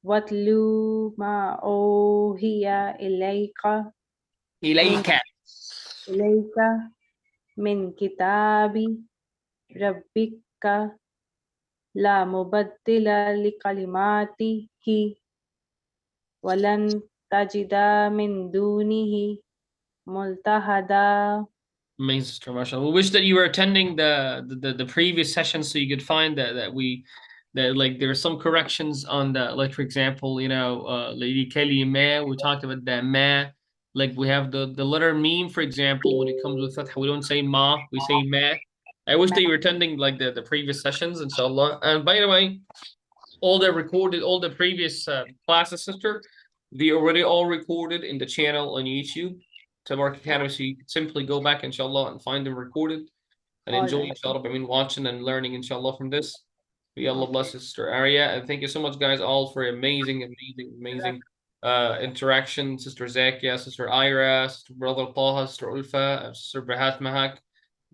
واتلو ما أوحي إليك من كتاب ربك لا مبدل لكلماته ولن تجد من دونه ملتحدا. Amazing, sister, mashallah. We wish that you were attending the previous session so you could find that like there are some corrections on the, like for example, Lady Kelly Ma, we talked about the ma, like we have the letter meme, for example, when it comes with fatha, we don't say ma, we say ma. I wish that you were attending like the previous sessions, inshallah. And by the way, all the previous classes, sister, they already all recorded in the channel on YouTube, Tabarak Academy. So you can simply go back, inshallah, and find them recorded and enjoy, inshallah. I mean, watching and learning, inshallah, from this. May Allah bless Sister Arya. And thank you so much, guys, all for amazing interaction. Sister Zakia, Sister Ira, Sister Brother Taha, Sister Ulfa, Sister Bahat Mahak.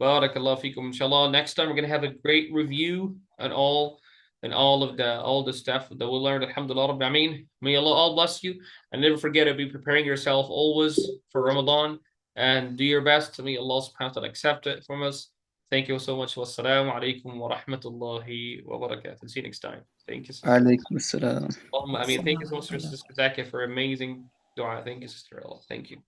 Barakallah fikum, inshallah. Next time we're gonna have a great review and all of the stuff that we learned. Alhamdulillah Rabbil Ameen. May Allah all bless you, and never forget to be preparing yourself always for Ramadan and do your best. May Allah subhanahu wa ta'ala accept it from us. Thank you so much. Wassalamu alaikum wa rahmatullahi wa barakatuh. See you next time. Thank you, sister. Alaikum assalam. Thank you so much, Sister Zakia, for amazing dua. Thank you, Sister Ella. Thank you.